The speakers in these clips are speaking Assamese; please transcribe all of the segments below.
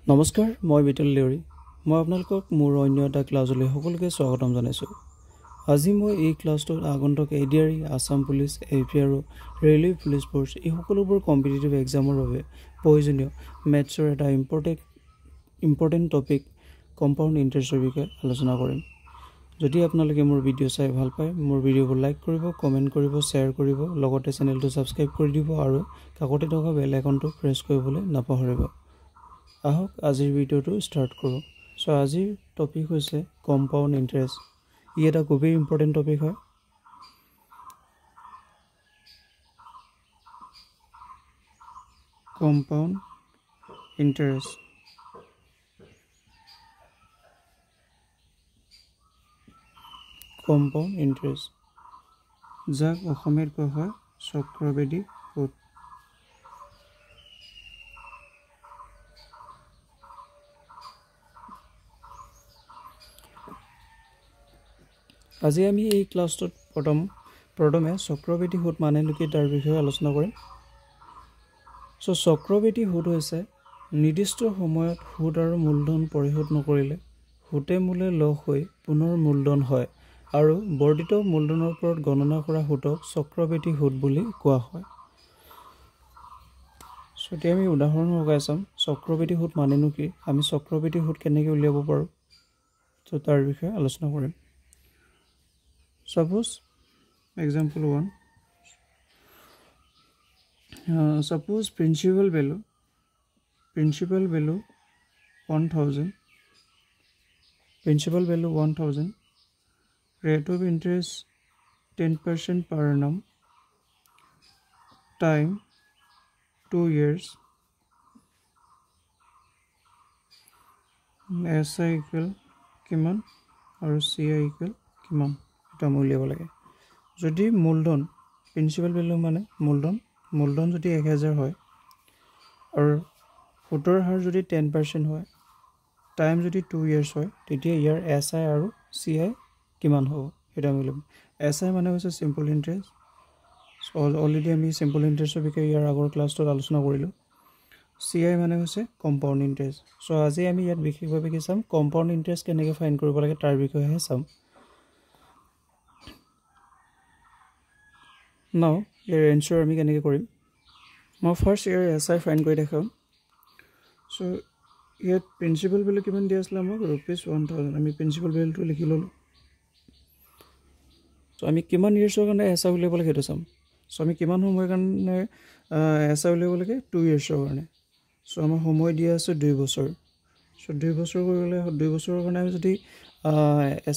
নমস্কাৰ মই বিটল দেউৰী মই আপোনালোকক মোৰ অন্য এটা ক্লাছলৈ সকলোকে স্বাগতম জনাইছো। আজি মই এই ক্লাছটোত আগন্তুক ADRE Assam police APR railway police force এই সকলোবোৰ কম্পিটিটিভ এক্সামৰ বাবে প্ৰয়োজনীয় মেথছৰ এটা ইম্পৰ্টেন্ট টপিক কম্পাউণ্ড ইণ্টাৰেষ্টৰ বিষয়ে আলোচনা কৰিম। যদি আপোনালোকে মোৰ ভিডিঅ' চাই ভাল পায় মোৰ ভিডিঅ'বোৰ লাইক কৰিব, কমেন্ট কৰিব, শ্বেয়াৰ কৰিব, লগতে চেনেলটো সাবস্ক্ৰাইব কৰি দিব আৰু কাষতে থকা বেল আইকনটো প্ৰেছ কৰিবলৈ নাপাহৰিব। আহক আজিৰ ভিডিঅ'টো ষ্টাৰ্ট কৰোঁ। সো আজিৰ টপিক হৈছে কম্পাউণ্ড ইণ্টাৰেষ্ট। ই এটা খুবেই ইম্পৰ্টেণ্ট টপিক হয়। কম্পাউণ্ড ইণ্টাৰেষ্ট যাক অসমীয়াত কোৱা হয় চক্ৰবৃদ্ধি সুদ। আজি আমি এই ক্লাছটোত প্ৰথমে চক্ৰবৃদ্ধি সুদ মানে কি তাৰ বিষয়ে আলোচনা কৰিম। সো চক্ৰবৃদ্ধি সুদ হৈছে নিৰ্দিষ্ট সময়ত সুদ আৰু মূলধন পৰিশোধ নকৰিলে সুতে মূলে লগ হৈ পুনৰ মূলধন হয় আৰু বৰ্ধিত মূলধনৰ ওপৰত গণনা কৰা সুদক চক্ৰবৃদ্ধি সুদ বুলি কোৱা হয়। সো এতিয়া আমি উদাহৰণ লগাই চাম চক্ৰবৃদ্ধি সুদ মানেনো কি, আমি চক্ৰবৃদ্ধি সুদ কেনেকৈ উলিয়াব পাৰোঁ, তো তাৰ বিষয়ে আলোচনা কৰিম। Suppose example 1, suppose principal value 1000, rate of interest 10% per annum, time 2 years, SI equal কিমান আৰু CI equal কিমান উলিয়াব লাগে। যদি মূলধন প্ৰিন্সিপাল ভ্যালু মানে মূলধন যদি 1000 হয় আৰু সুতৰ হাৰ যদি 10% হয়, টাইম যদি 2 ইয়াৰ্স হয়, তেতিয়া ইয়াৰ SI আৰু CI কিমান হ'ব এটা আমি উলিয়াম। SI মানে হৈছে সিম্পল ইন্টাৰেষ্ট। অলৰেডি আমি সিম্পল ইন্টাৰেষ্টৰ বিষয়ে ইয়াৰ আগৰ ক্লাছটোত আলোচনা কৰিলোঁ। CI মানে হৈছে কম্পাউণ্ড ইন্টাৰেষ্ট। সো আজি আমি ইয়াত বিশেষভাৱে কি চাম, কম্পাউণ্ড ইন্টাৰেষ্ট কেনেকৈ ফাইণ্ড কৰিব লাগে তাৰ বিষয়েহে চাম। নাও ইয়াৰ এনসাৰ আমি কেনেকৈ কৰিম, মই ফাৰ্ষ্ট ইয়াৰ SI ফাইণ্ড কৰি দেখাম। সো ইয়াত প্ৰিন্সিপাল ভ্যালু কিমান দিয়া আছিলে আমাক ₹1000, আমি প্ৰিন্সিপাল ভ্যালুটো লিখি ল'লোঁ। সো আমি কিমান ইয়াৰ্ছৰ কাৰণে SI উলিয়াব লাগে সেইটো চাম। সো আমি কিমান সময়ৰ কাৰণে SI উলিয়াব লাগে, 2 ইয়াৰ্ছৰ কাৰণে। সো আমাৰ সময় দিয়া আছে 2 বছৰ। সো 2 বছৰ কৰিলে 2 বছৰৰ কাৰণে আমি যদি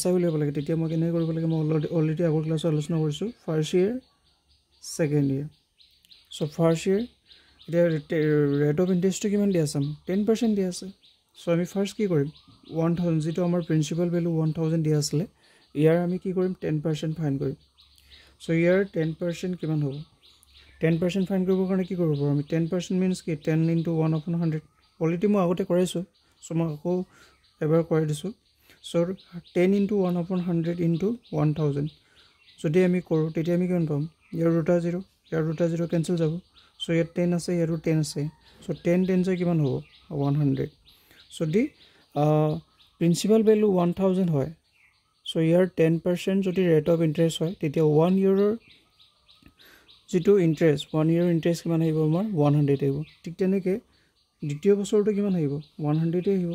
SI উলিয়াব লাগে তেতিয়া মই কেনেকৈ কৰিব লাগে, মই অলৰেডি আগৰ ক্লাছত আলোচনা কৰিছোঁ। ফাৰ্ষ্ট ইয়াৰ, সেকেন্ড ইয়াৰ। সো ফাৰ্ষ্ট ইয়াৰ এতিয়া ৰেট অফ ইণ্টাৰেষ্টটো কিমান দিয়া আছে, 10% দিয়া আছে। সো আমি ফাৰ্ষ্ট কি কৰিম, 1000 যিটো আমাৰ প্ৰিন্সিপাল ভ্যালু 1000 দিয়া আছিলে, ইয়াৰ আমি কি কৰিম 10% ফাইন কৰিম। সো ইয়াৰ 10% কিমান হ'ব, 10% ফাইন কৰিবৰ কাৰণে কি কৰিব পাৰোঁ আমি, 10% মিনছ কি 10 × 1/100। অলৰেডি মই আগতে কৰাইছোঁ, সো মই আকৌ এবাৰ কৰাই দিছোঁ। সো 10 × 1/100 × 1000 যদি আমি কৰোঁ তেতিয়া আমি কিমান পাম, ইয়াৰ ৰুটা 0, ইয়াৰ ৰুটা 0 কেঞ্চেল যাব। সো ইয়াত 10 আছে, ইয়াৰো 10 আছে। সো 10 10 কিমান হ'ব 100। যদি প্ৰিন্সিপাল ভ্যালু 1000 হয়, সো ইয়াৰ 10% যদি ৰেট অফ ইণ্টাৰেষ্ট হয় তেতিয়া 1 ইয়েৰৰ যিটো ইণ্টাৰেষ্ট, 1 ইয়েৰৰ ইণ্টাৰেষ্ট কিমান আহিব আমাৰ 100 আহিব। ঠিক তেনেকৈ দ্বিতীয় বছৰটো কিমান আহিব 100 আহিব,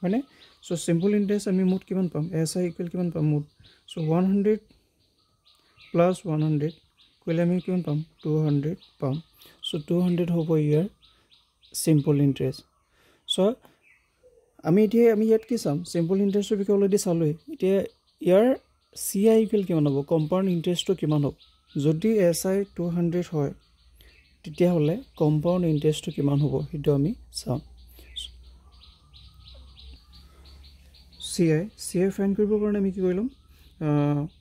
হয়নে। সো সিম্পল ইণ্টাৰেষ্ট আমি মুঠ কিমান পাম, SI ইকুৱেল কিমান পাম মুঠ। সো 100 প্লাছ 100 কৰিলে আমি কিমান পাম 200 পাম। সো 200 হ'ব ইয়াৰ সিম্পল ইণ্টাৰেষ্ট। সো আমি ইয়াত কি চাম, সিম্পল ইণ্টাৰেষ্টৰ বিষয়ে অলৰেডি চালোঁৱেই। এতিয়া ইয়াৰ CI ইকুৱেল কিমান হ'ব, কম্পাউণ্ড ইণ্টাৰেষ্টটো কিমান হ'ব। যদি SI 200 হয় তেতিয়াহ'লে কম্পাউণ্ড ইণ্টাৰেষ্টটো কিমান হ'ব সেইটো আমি চাম। CI ফাইন কৰিবৰ কাৰণে আমি কি কৰি ল'ম,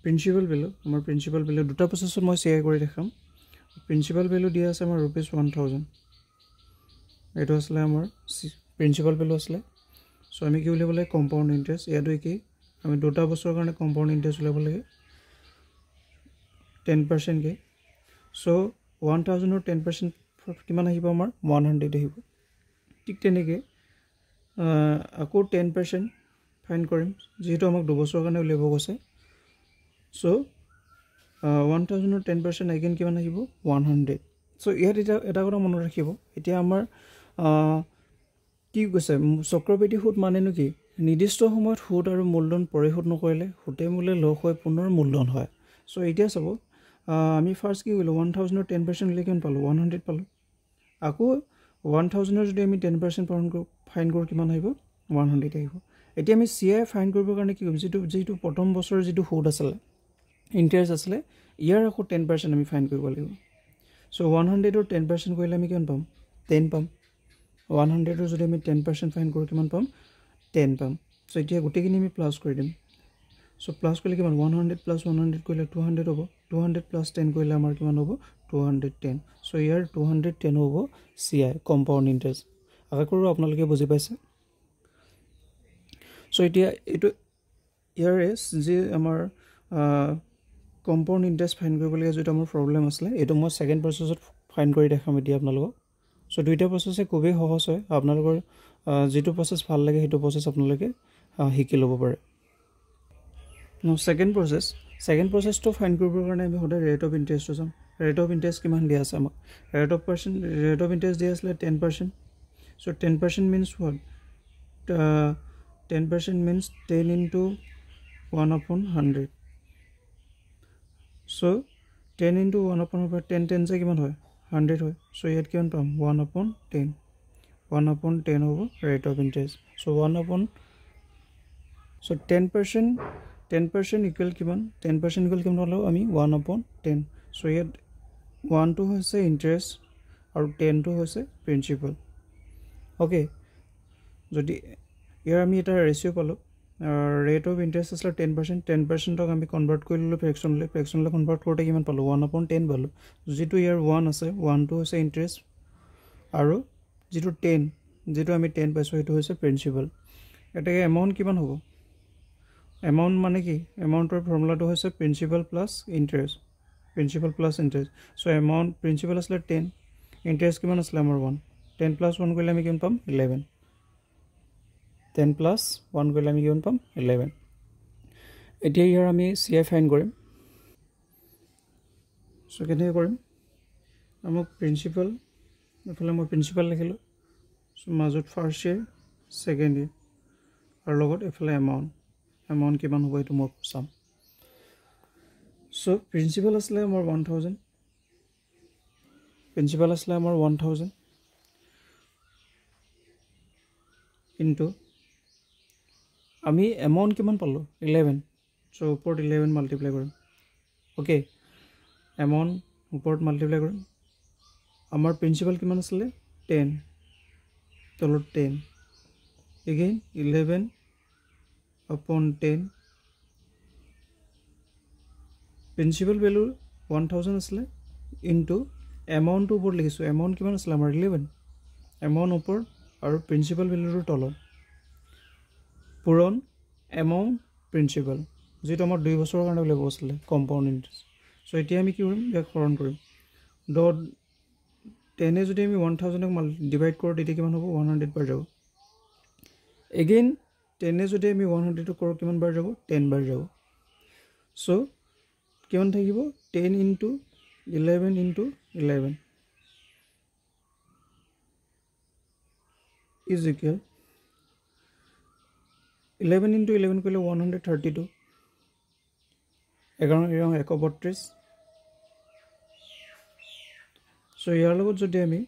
প্ৰিন্সিপাল ভ্যালু, আমাৰ প্ৰিন্সিপাল ভ্যালু দুটা প্ৰচেছত মই CI কৰি দেখাম। প্ৰিন্সিপাল ভ্যালু দিয়া আছে আমাৰ ₹1000, এইটো আছিলে আমাৰ প্ৰিন্সিপাল ভ্যালু আছিলে। সো আমি কি উলিয়াব লাগে, কম্পাউণ্ড ইণ্টাৰেষ্ট। ইয়াতো একেই, আমি দুটা বছৰৰ কাৰণে কম্পাউণ্ড ইণ্টাৰেষ্ট উলিয়াব লাগে 10%কৈ। সো 1000ৰ 10% কিমান আহিব আমাৰ 100 আহিব। ঠিক তেনেকৈ আকৌ 10% ফাইন কৰিম যিহেতু আমাক 2 বছৰৰ কাৰণে উলিয়াব কৈছে চ' 1000ৰ 10% এগেইন কিমান আহিব 100 চ' ইয়াত এতিয়া এটা কথা মনত ৰাখিব এতিয়া আমাৰ কি কৈছে চক্ৰবৃদ্ধি সুদ মানেনো কি নিৰ্দিষ্ট সময়ত সুদ আৰু মূলধন পৰিশোধ নকৰিলে সুতে মূলে লগ হৈ পুনৰ মূলধন হয় চ' এতিয়া চাব আমি ফাৰ্ষ্ট কি কৰিলোঁ 1000ৰ 10% উলিয়াই কিমান পালোঁ 100 পালোঁ আকৌ 1000ৰ যদি আমি 10% ফাইন কৰোঁ কিমান আহিব 100 আহিব এতিয়া আমি CI ফাইন কৰিবৰ কাৰণে কি কৰিম যিটো প্ৰথম বছৰৰ যিটো সুদ আছিলে ইণ্টাৰেষ্ট আছিলে ইয়াৰ আকৌ 10% আমি ফাইন কৰিব লাগিব চ' 100ৰ 10% কৰিলে আমি কিমান পাম 10 পাম 100ৰ যদি আমি 10% ফাইন কৰোঁ কিমান পাম 10 পাম চ' এতিয়া গোটেইখিনি আমি প্লাছ কৰি দিম চ' প্লাছ কৰিলে কিমান 100 প্লাছ 100 কৰিলে 200 হ'ব 200 প্লাছ 10 কৰিলে আমাৰ কিমান হ'ব 210 চ' ইয়াৰ 210 হ'ব CI কম্পাউণ্ড ইণ্টাৰেষ্ট আশা কৰোঁ আপোনালোকে বুজি পাইছে চ' এতিয়া এইটো ইয়াৰে যি আমাৰ কম্পাউণ্ড ইণ্টাৰেষ্ট ফাইন কৰিবলগীয়া যিটো আমাৰ প্ৰব্লেম আছিলে এইটো মই ছেকেণ্ড প্ৰচেছত ফাইন কৰি দেখাম এতিয়া আপোনালোকক চ' দুইটা প্ৰচেছে খুবেই সহজ হয় আপোনালোকৰ যিটো প্ৰচেছ ভাল লাগে সেইটো প্ৰচেছ আপোনালোকে শিকি ল'ব পাৰে ছেকেণ্ড প্ৰচেছটো ফাইন কৰিবৰ কাৰণে আমি সদায় ৰেট অফ ইণ্টাৰেষ্টটো চাম ৰেট অফ ইণ্টাৰেষ্ট কিমান দিয়া আছে আমাক ৰেট অফ ইণ্টাৰেষ্ট দিয়া আছিলে 10% চ' 10% means what 10% means 10 into 1/100 so' 10 into 1/100 10 যে কিমান হয় 100 হয় চ' ইয়াত কিমান পাম 1/10 হ'ব rate of interest so' so' 10% equal কিমান 10% ইকুৱেল কিমান হ'লেও আমি 1/10 চ' ইয়াত 1টো হৈছে ইণ্টাৰেষ্ট আৰু 10টো হৈছে প্ৰিন্সিপাল অ'কে যদি ইয়াৰ আমি এটা ৰেচিঅ' পালোঁ ৰেট অফ ইণ্টাৰেষ্ট আছিলে 10%ক আমি কনভাৰ্ট কৰি ল'লোঁ ফ্ৰেকশ্যনলৈ কনভাৰ্ট কৰোঁতে কিমান পালোঁ 1/10 পালোঁ যিটো ইয়াৰ 1 আছে 1টো হৈছে ইণ্টাৰেষ্ট আৰু যিটো আমি 10 পাইছোঁ সেইটো হৈছে প্ৰিন্সিপাল এতিয়া এমাউণ্ট কিমান হ'ব এমাউণ্ট মানে কি এমাউণ্টৰ ফৰ্মুলাটো হৈছে প্ৰিন্সিপাল প্লাছ ইণ্টাৰেষ্ট চ' এমাউণ্ট প্ৰিন্সিপাল আছিলে 10 ইণ্টাৰেষ্ট কিমান আছিলে আমাৰ 1 10 প্লাছ 1 কৰিলে আমি কিমান পাম 11 10 প্লাছ 1 কৰিলে আমি কিমান পাম 11 এতিয়া ইয়াৰ আমি CI ফাইন কৰিম চ' কেনেকৈ কৰিম আমাক প্ৰিন্সিপাল এইফালে মই প্ৰিন্সিপাল লিখিলোঁ চ' মাজত ফাৰ্ষ্ট ইয়েৰ ছেকেণ্ড ইয়েৰ আৰু লগত এইফালে এমাউণ্ট কিমান হ'ব এইটো মই চাম চ' প্ৰিন্সিপাল আছিলে আমাৰ 1000 ইনটু আমি এমাউণ্ট কিমান পালোঁ 11 চ' ওপৰত 11 মাল্টিপ্লাই কৰিম অ'কে এমাউণ্ট ওপৰত মাল্টিপ্লাই কৰিম আমাৰ প্ৰিন্সিপাল কিমান আছিলে 10 তলত 10 এগেইন 11/10 প্ৰিন্সিপাল ভেলু 1000 আছিলে ইনটু এমাউণ্টটো ওপৰত লিখিছোঁ এমাউণ্ট কিমান আছিলে আমাৰ 11 এমাউণ্ট ওপৰত আৰু প্ৰিন্সিপাল ভেলুটোৰ তলত পূৰণ এমাউণ্ট প্ৰিন্সিপাল যিটো আমাৰ 2 বছৰৰ কাৰণে উলিয়াব আছিলে কম্পাউণ্ড ইণ্টাৰেষ্ট চ' এতিয়া আমি কি কৰিম ইয়াক সৰণ কৰিম 10 যদি আমি 1000ক ডিভাইড কৰোঁ তেতিয়া কিমান হ'ব 100 বাৰ যাব এগেইন 10 যদি আমি 100টো কৰোঁ কিমান বাৰ যাব 10 বাৰ যাব চ' কিমান থাকিব 10 into 11 into 11 is equal 11 into 11 কৰিলে 132 132 চ' ইয়াৰ লগত যদি আমি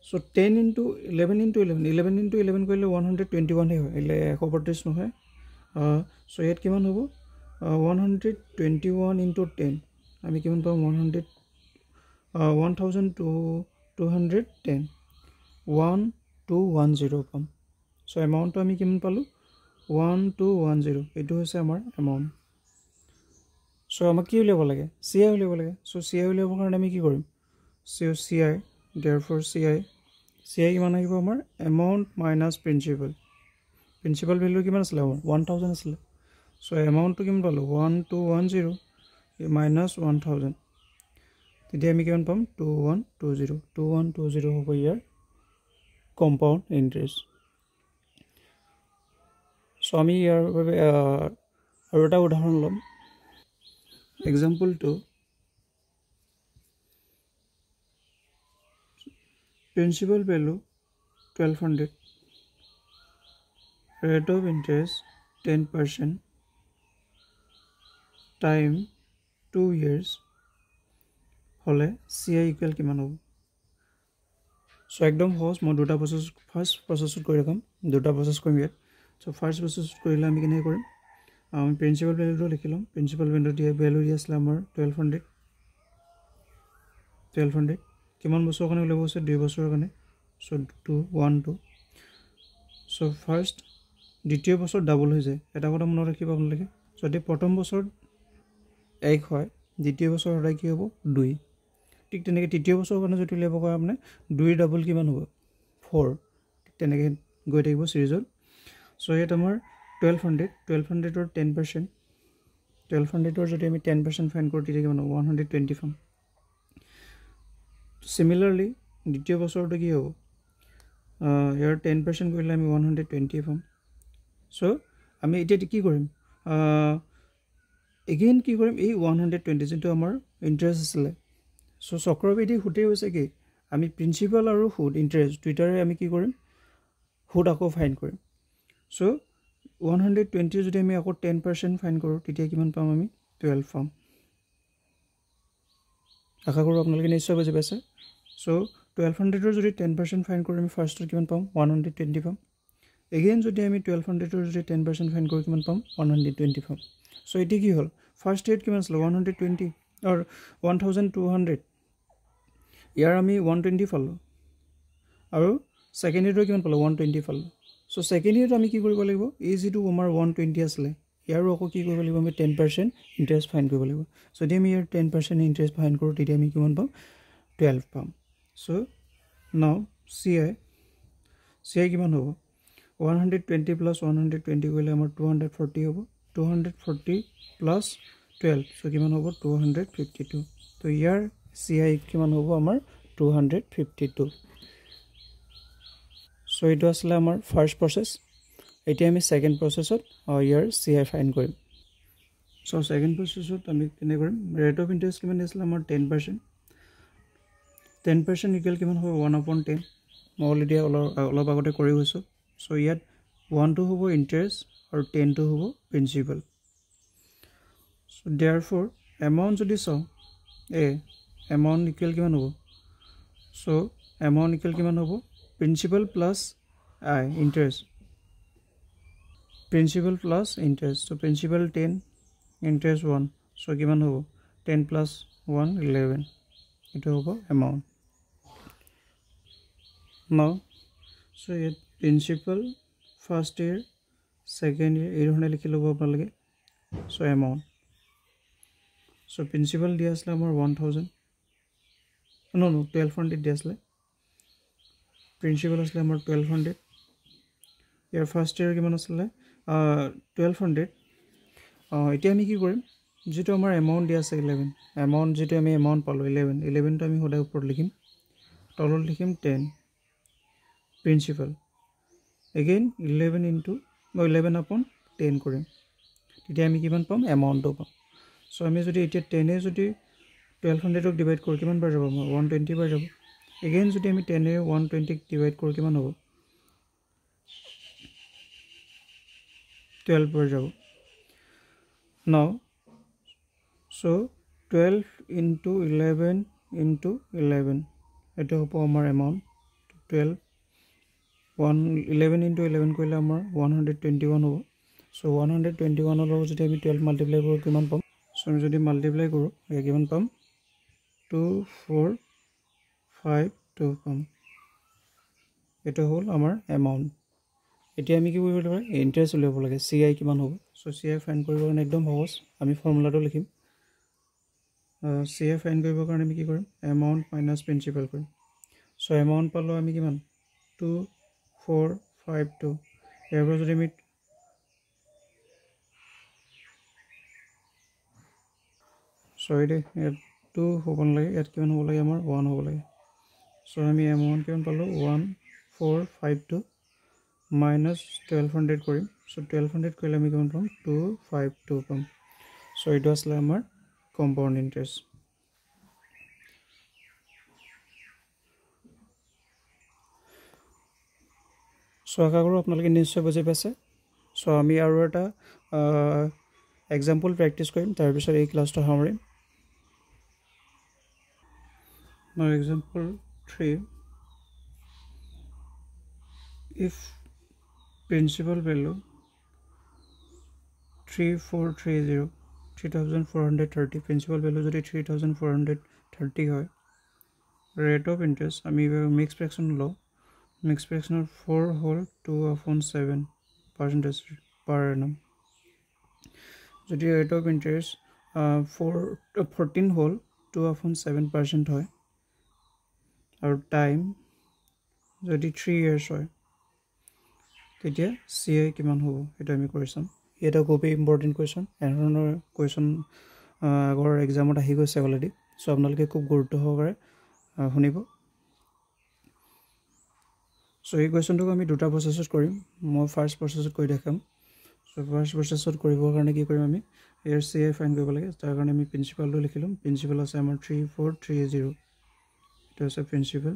চ' 10 into 11 into 11 into 11 কৰিলে 121 হয় 132 নহয় চ' ইয়াত কিমান হ'ব 121 into 10 আমি কিমান পাম 1210 1210 পাম চ' এমাউণ্টটো আমি কিমান পালোঁ 1210 এইটো হৈছে আমাৰ এমাউণ্ট চ' আমাক কি উলিয়াব লাগে CI উলিয়াব লাগে চ' CI উলিয়াবৰ কাৰণে আমি কি কৰিম CI therefore CI কিমান আহিব আমাৰ এমাউণ্ট মাইনাছ প্ৰিন্সিপাল ভেলু কিমান আছিলে আমাৰ 1000 আছিলে চ' এমাউণ্টটো কিমান পালোঁ 1210 মাইনাছ 1000 তেতিয়া আমি কিমান পাম 2120 হ'ব ইয়াৰ কম্পাউণ্ড ইণ্টাৰেষ্ট চ' আমি ইয়াৰ বাবে আৰু এটা উদাহৰণ ল'ম example 2 principal value 1200 rate of interest 10% time 2 years হলে CI ইকুৱেল কিমান হ'ব সো একদম সহজ মই দুটা প্ৰসেস ফাৰ্স্ট প্ৰসেসত কৰি ৰাখম দুটা প্ৰসেস কৰিম ইয়াত সো ফাৰ্স্ট প্ৰসেসত কৰিলে আমি কেনে কৰিম আমি প্ৰিন্সিপাল ভ্যালুটো লিখি লম প্ৰিন্সিপাল ভ্যালু দি আছিল আমাৰ 1200 কিমান বছৰ কাৰণে উলিয়াব আছে 2 বছৰৰ কাৰণে সো 2 1 2 সো ফাৰ্স্ট দ্বিতীয় বছৰ ডাবল হৈ যায় এটা কথা মনত ৰাখিব আপোনালোকে যদি প্ৰথম বছৰ 1 হয় দ্বিতীয় বছৰ হৰাই কি হ'ব 2 ঠিক তেনেকৈ তৃতীয় বছৰৰ কাৰণে যদি উলিয়াব কয় আপুনি 2 ডাবল কিমান হ'ব 4 ঠিক তেনেকৈ গৈ থাকিব সিৰিজত সো ইয়াত আমাৰ 1200 ৰ 10% 1200 ৰ যদি আমি 10% ফাইন কৰোঁ তেতিয়া কিমান হ'ব 120 পাম সিমিলাৰলি দ্বিতীয় বছৰটো কি হ'ব ইয়াৰ 10% কৰিলে আমি 120 পাম সো আমি এতিয়া কি কৰিম এগেইন কি কৰিম এই 120 যেটো আমাৰ ইন্টাৰেষ্ট আছিল সো চক্ৰবৃদ্ধি সুতে হৈছে কি আমি প্ৰিন্সিপাল আৰু সুদ ইন্টাৰেষ্ট দুইটাৰে আমি কি কৰিম সুদ আকৌ ফাইন কৰিম সো 120 যদি আমি আকৌ 10% ফাইন কৰোঁ তেতিয়া কিমান পাম আমি 12 পাম আশা কৰোঁ আপোনালোকে নিশ্চয় বুজি পাইছে সো 1200 ৰ যদি 10% ফাইন কৰোঁ আমি ফাৰ্ষ্টত কিমান পাম 120 পাম এগেইন যদি আমি 1200 ৰ যদি 10% ফাইন কৰোঁ কিমান পাম 120 পাম সো এটি কি হল ফাৰ্স্ট ৰেট কিমান আছিল 120 অৰ 1200 ইয়াৰ আমি 120 পালো আৰু সেকেন্ড ৰেটৰ কিমান পালো 120 পালো সো সেকেন্ড ৰেট আমি কি কৰিব লাগিব এই যেটো আমাৰ 120 আছিল ইয়াৰো আকৌ কি কৰিব লাগিব আমি 10% ইন্টাৰেষ্ট ফাইন কৰিব লাগিব যদি আমি ইয়াৰ 10% ইন্টাৰেষ্ট ফাইন কৰোঁ তেতিয়া আমি কিমান পাম 12 পাম সো নাও CI কিমান হ'ব 120 plus 120 কৰিলে আমাৰ 240 হ'ব 240 plus 12 সো কিমান হ'ব 252 তো ইয়াৰ CI কিমান হ'ব আমাৰ 252 সো এইটো আছিল আমাৰ ফাৰ্স্ট প্ৰসেস এতিয়া আমি সেকেন্ড প্ৰসেসত ইয়াৰ CI ফাইন কৰিম সো সেকেন্ড প্ৰসেসত আমি কেনে কৰিম ৰেট অফ ইন্টাৰেষ্ট কিমান আছিল আমাৰ 10% ইকুৱেল কিমান হ'ব 1/10 মই অলৰেডি অলপ আগতে কৰি গৈছো সো ইয়াত 1 to হ'ব ইন্টাৰেষ্ট আৰু 10 to হ'ব প্ৰিন্সিপাল সো देयरफॉर এমাউন্ট যদি চাও এমাউন্ট ইকুৱেল কিমান হ'ব সো এমাউন্ট ইকুৱেল কিমান হ'ব principal plus interest principal plus interest so principal 10 interest 1 so কিমান হ'ব 10 plus 1 11 এটো হ'ব এমাউন্ট নাও সো ইয়াত প্ৰিন্সিপাল ফাৰ্স্ট ইয়াৰ সেকেন্ড ইয়াৰ এই ধৰণে লিখি লব আপোনালোকে সো এমাউন্ট সো প্ৰিন্সিপাল দিয়া আছিল আমাৰ 1000 নো 1200 দিয়া আছিল প্ৰিন্সিপাল আছিল আমাৰ 1200 ইয়াৰ ফাৰ্স্ট ইয়াৰ কিমান আছিল 1200 এতিয়া আমি কি কৰিম যেটো আমাৰ এমাউন্ট দিয়া আছে 11 এমাউন্ট যেটো আমি এমাউন্ট পালো 11 টো আমি সদায় ওপৰত লিখিম তলত লিখিম 10 প্ৰিন্সিপাল again 11 into 11 upon 10 কৰিম তেতিয়া আমি কিমান পাম এমাউন্টটো পাম সো আমি যদি এতিয়া 10 এ যদি 1200 ক ডিভাইড কৰো কিমান বাৰ যাব 120 বাৰ যাব again যদি আমি 10 এ 120 ক ডিভাইড কৰো কিমান হ'ব 12 বাৰ যাব now so 12 into 11 into 11 এটো হ'ব আমাৰ এমাউন্ট 12 11 into 11 কৰিলে আমাৰ 121 হ'ব সো 121 ৰ লগত যদি আমি 12 মাল্টিপ্লাই কৰো কিমান পাম সো আমি যদি মাল্টিপ্লাই কৰো এ কিমান পাম 2452 পাম এটো হ'ল আমাৰ এমাউন্ট এতিয়া আমি কি কৰিব লাগিব ইন্টাৰেষ্ট উলিয়াব লাগে CI কিমান হ'ব সো CI ফাইন কৰিবৰ কাৰণে একদম সহজ আমি ফৰ্মুলাটো লিখিম CI ফাইন কৰিবৰ কাৰণে আমি কি কৰিম এমাউন্ট মাইনাস প্ৰিন্সিপাল কৰিম সো এমাউন্ট পালো আমি কিমান 2452 এবাৰ যদি আমি সৰি দে 2 হ'ব নালাগে ইয়াত কিমান হ'ব লাগে আমাৰ 1 হ'ব লাগে সো আমি m1 কিমান পালো 1452 minus 1200 কৰিম সো 1200 কৰিলে আমি কিমান পাম 252 পাম সো এইটো আসলে আমাৰ কম্পাউণ্ড ইন্টাৰেষ্ট সো আশা কৰোঁ আপোনালোকে নিশ্চয় বুজি পাইছে সো আমি আৰু এটা এক্সাম্পল প্ৰেক্টিছ কৰিম তাৰ পিছত এই ক্লাছটো সামৰিম Now example 3 if principal value 3430 principal value যদি 3430 হয় rate of interest আমি mixed fraction লওঁ mixed fraction 4 whole 2/7% per annum যদি rate of interest 14 whole 2/7% হয় আৰু টাইম যদি 3 years হয় তেতিয়া CI কিমান হ'ব এটা আমি কৰি চাম এটা খুব ইম্পৰ্টেন্ট কোৱেশ্চন এনেধৰণৰ কোৱেশ্চন আগৰ এক্সামত আহি গৈছে অলৰেডি সো আপোনালোকে খুব গুৰুত্ব সহকাৰে শুনিব সো এই কোৱেশ্চনটো আমি দুটা প্ৰসেছত কৰিম মই ফাৰ্স্ট প্ৰসেছত কৰি দেখাম সো ফাৰ্স্ট প্ৰসেছত কৰিবৰ কাৰণে কি কৰিম আমি ইয়াৰ CI ফাইন্ড কৰিব লাগে তাৰ কাৰণে আমি প্ৰিন্সিপালটো লিখিলম প্ৰিন্সিপাল আছে আমাৰ 3430 এটা আছে প্ৰিন্সিপাল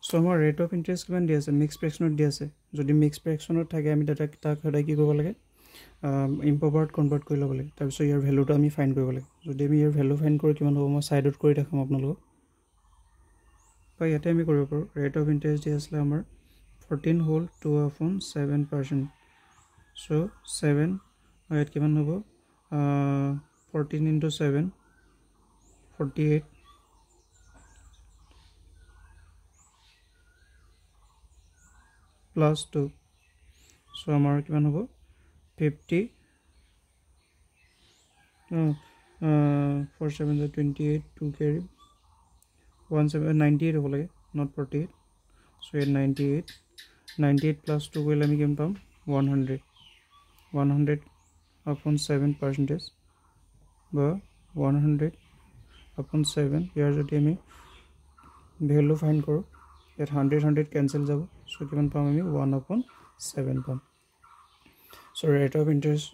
সো আমাৰ ৰেট অফ ইন্টাৰেষ্ট কিমান দি আছে মিক্স ফ্ৰেকশনত দি আছে যদি মিক্স ফ্ৰেকশনত থাকে আমি তাক সদায় কি কৰিব লাগে ইম্প্ৰপাৰত কনভাৰ্ট কৰি ল'ব লাগে তাৰপিছত ইয়াৰ ভ্যালুটো আমি ফাইন্ড কৰিব লাগে যদি আমি ইয়াৰ ভ্যালু ফাইন্ড কৰি কিমান হ'ব মই সাইডত কৰি দেখাম আপোনালোকক বা ইয়াতে আমি কৰিব পাৰোঁ ৰেট অফ ইন্টাৰেষ্ট দি আছে আমাৰ 14 whole 2/7% সো 7 ইয়াত কিমান হ'ব 14 into 7 48 plus 2 so আমাৰ কিমান হ'ব 50 4 7 28 2 carry 98 হ'ব লাগে not 48 so 98 plus 2 কৰিলে আমি কিমান পাম 100/7% বা 100/7 ইয়াৰ যদি আমি ভ্যালু ফাইন্ড কৰোঁ ইয়াত 100 কেনসেল যাব সো কিমান পাম আমি 1/7 পাম সো ৰেট অফ ইন্টাৰেষ্ট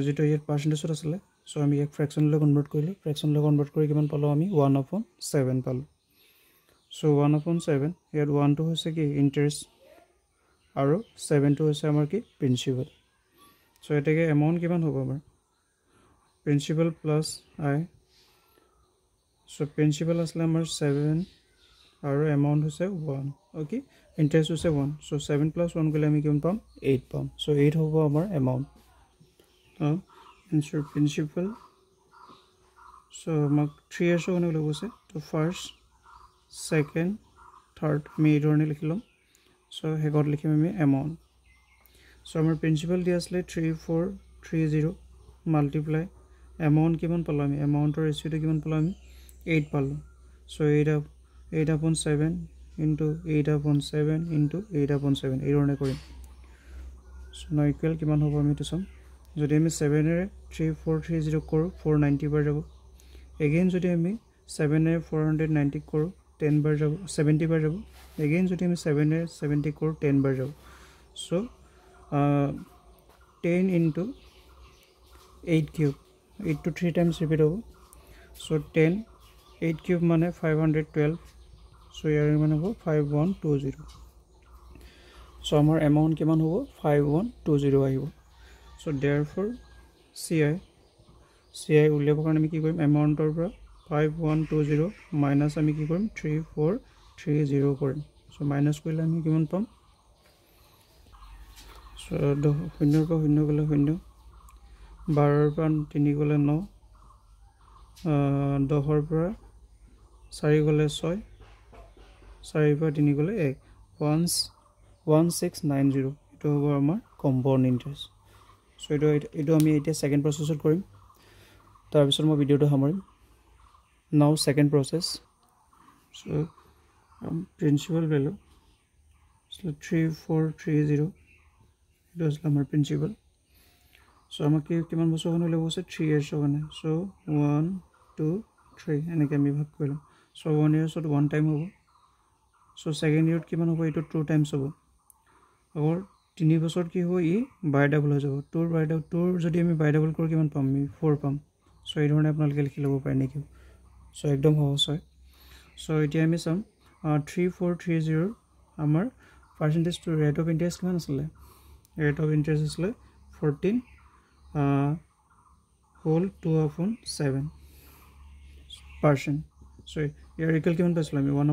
যেটো ইয়াত পাৰ্চেন্টেজত আছিল সো আমি এক ফ্ৰেকশনলৈ কনভাৰ্ট কৰিলো ফ্ৰেকশনলৈ কনভাৰ্ট কৰি কিমান পালো আমি 1/7 পালো সো 1/7 ইয়াত 1 টো হৈছে কি ইন্টাৰেষ্ট আৰু 7 টো হৈছে আমাৰ কি প্ৰিন্সিপাল সো এটাকে এমাউন্ট কিমান হ'ব আমাৰ principal plus I so principal আছিল আমাৰ 7 আৰু এমাউন্ট হৈছে 1 ওকে ইন্টাৰেষ্ট হৈছে 1 সো 7 plus 1 গলে আমি কিমান পাম 8 পাম সো 8 হ'ব আমাৰ এমাউন্ট answer principal so আমাক 3 years কাৰণে ওলাই গৈছে তো ফাৰ্স্ট সেকেন্ড থাৰ্ড আমি এই ধৰণে লিখিলম সো হেগত লিখিম আমি এমাউন্ট সো আমাৰ প্ৰিন্সিপাল দি আছিল 3430 মাল্টিপ্লাই এমাউন্ট কিমান পালো আমি এমাউন্টৰ ৰেশিওটো কিমান পালো আমি 8 পালো সো 8/7 into 8/7 into 8/7 এই ধৰণে কৰিম সো না ইকুৱেল কিমান হ'ব আমি তো চাম যদি আমি 7 এৰে 3430 কৰো 490 বাৰ যাব এগেইন যদি আমি 7 এৰে 490 কৰো 10 বাৰ যাব 70 বাৰ যাব এগেইন যদি আমি 7 এৰে 70 কৰো 10 বাৰ যাব so 10 into 8 cube 8 to 3 times repeat হ'ব সো 10 8 cube মানে 512 সো ইয়াৰ মানে হ'ব 5120 সো আমাৰ এমাউন্ট কিমান হ'ব 5120 আহিব সো therefore CI উলিয়াবৰ কাৰণে আমি কি কৰিম এমাউন্টৰ পৰা 5120 মাইনাস আমি কি কৰিম 3430 কৰিম সো মাইনাস কৰিলে আমি কিমান পাম সো 0 পৰা 0 গলে 0 12 পৰা 3 গলে 9 10 পৰা 4 গলে 6 4 পৰা 3 গলে 1 1690 এটো হ'ব আমাৰ কম্পাউণ্ড ইন্টাৰেষ্ট সো এটো আমি এতিয়া সেকেন্ড প্ৰসেছত কৰিম তাৰ পিছত মই ভিডিওটো সামৰিম now second process so principal value so 3430 এটো আছে আমাৰ প্ৰিন্সিপাল চ' আমাক কিমান বছৰ কাৰণে উলিয়াব আছে 3 years কাৰণে চ' 1 2 3 এনেকৈ আমি ভাগ কৰি ল'ম চ' 1 years 1 টাইম হ'ব চ' ছেকেণ্ড ইয়েৰত কিমান হ'ব এইটো 2 টাইমছ হ'ব আকৌ 3 বছৰত কি হ'ব ই বাই ডাবল হৈ যাব টুৰ যদি আমি বাই ডাবল কৰোঁ কিমান পাম আমি 4 পাম চ' এই ধৰণে আপোনালোকে লিখি ল'ব পাৰে নেকি চ' একদম সহজ হয় চ' এতিয়া আমি চাম 3430 আমাৰ পাৰ্চেণ্টেজটো ৰেট অফ ইণ্টাৰেষ্ট কিমান আছিলে ৰেট অফ ইণ্টাৰেষ্ট আছিলে 14 whole 2/7% চ' ইয়াৰ ইকুৱেল কিমান পাইছিলোঁ আমি 1/7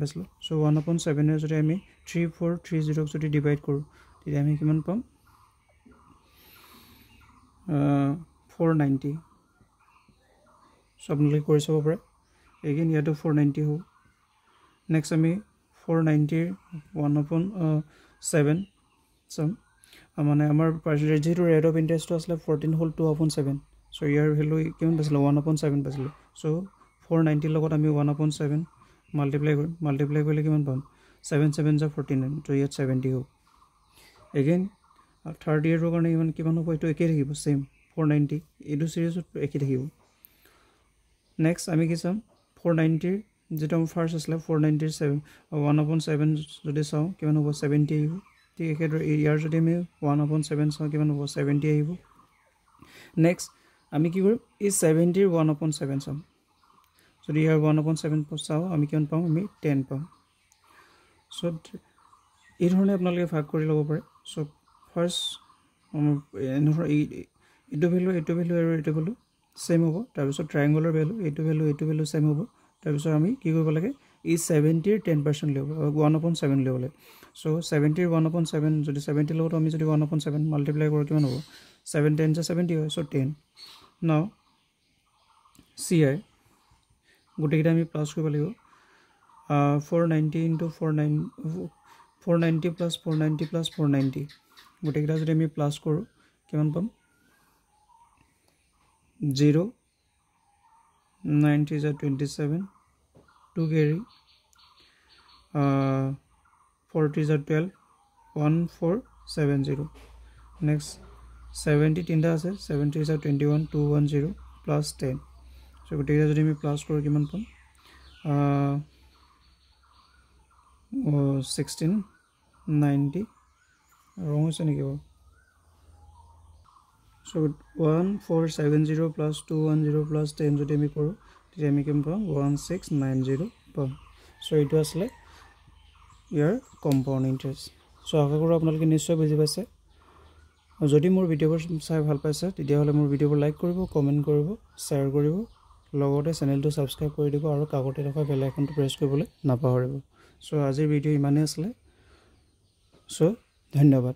পাইছিলোঁ চ' 1/7 যদি আমি 3430 যদি ডিভাইড কৰোঁ তেতিয়া আমি কিমান পাম 490 চ' আপোনালোকে কৰি চাব পাৰে এগেইন ইয়াতো 490 হ'ব নেক্সট আমি 490 1/7 চাম মানে আমাৰ পাৰ্চেণ্টেজ যিহেতু ৰেট অফ ইণ্টাৰেষ্টটো আছিলে 14 whole 2/7 চ' ইয়াৰ ভেলু কিমান পাইছিলোঁ 1/7 পাইছিলোঁ চ' 490 লগত আমি 1/7 মাল্টিপ্লাই কৰিলে কিমান পাম 7 7 × 49 ত' ইয়াত 70 হ'ব এগেইন থাৰ্ড ইয়েৰৰ কাৰণে কিমান হ'ব এইটো একেই থাকিব ছেইম 490 এইটো চিৰিজত একেই থাকিব নেক্সট আমি কি চাম 490 যেটা আমাৰ ফাৰ্ষ্ট আছিলে 497 1/7 যদি চাওঁ কিমান হ'ব 70 আহিব ঠিক একেদৰে ইয়াৰ যদি আমি 1/7 চাওঁ কিমান হ'ব 70 আহিব নেক্সট আমি কি কৰিম এই 70ৰ 1/7 চাম যদি ইয়াৰ 1/7 চাওঁ আমি কিমান পাম আমি 10 পাম চ' এই ধৰণে আপোনালোকে ভাগ কৰি ল'ব পাৰে চ' ফাৰ্ষ্ট এইটো ভেলু আৰু এইটো ভেলু ছেইম হ'ব তাৰপিছত ট্ৰাইংগলৰ ভেলু এইটো ভেলু ছেইম হ'ব তাৰপিছত আমি কি কৰিব লাগে এই 70ৰ 10% ল'ব 1/7 ল'ব লাগে চ' 70ৰ 1/7 যদি 70 লগত আমি যদি 1/7 মাল্টিপ্লাই কৰোঁ কিমান হ'ব 7 10 × 70 হয় চ' 10 নাও CI গোটেইকেইটা আমি প্লাছ কৰিব লাগিব 490 × 490 + 490 + 490 গোটেইকেইটা যদি আমি প্লাছ কৰোঁ কিমান পাম 0 90 × 27 2 carry 40 × 12 1470 next 70 তিনিটা আছে 70 × 21 210 plus 10 so গোটেইকেইটা যদি আমি প্লাছ কৰোঁ কিমান পাম 1690 ৰং হৈছে নেকি বাৰু so 1470 plus 210 plus 10 যদি আমি কৰোঁ তেতিয়া আমি কিমান পাম 1690 পাম so এইটো আছিলে ইয়াৰ কম্পাউণ্ড ইণ্টাৰেষ্ট so আশা কৰোঁ আপোনালোকে নিশ্চয় বুজি পাইছে যদি মোৰ ভিডিঅ'বোৰ চাই ভাল পাইছে তেতিয়াহ'লে মোৰ ভিডিঅ'বোৰ লাইক কৰিব কমেণ্ট কৰিব শ্বেয়াৰ কৰিব লগতে চেনেলটো ছাবস্ক্ৰাইব কৰি দিব আৰু কাষতে থকা বেল আইকনটো প্ৰেছ কৰিবলৈ নাপাহৰিব so আজিৰ ভিডিঅ' ইমানেই আছিলে so ধন্যবাদ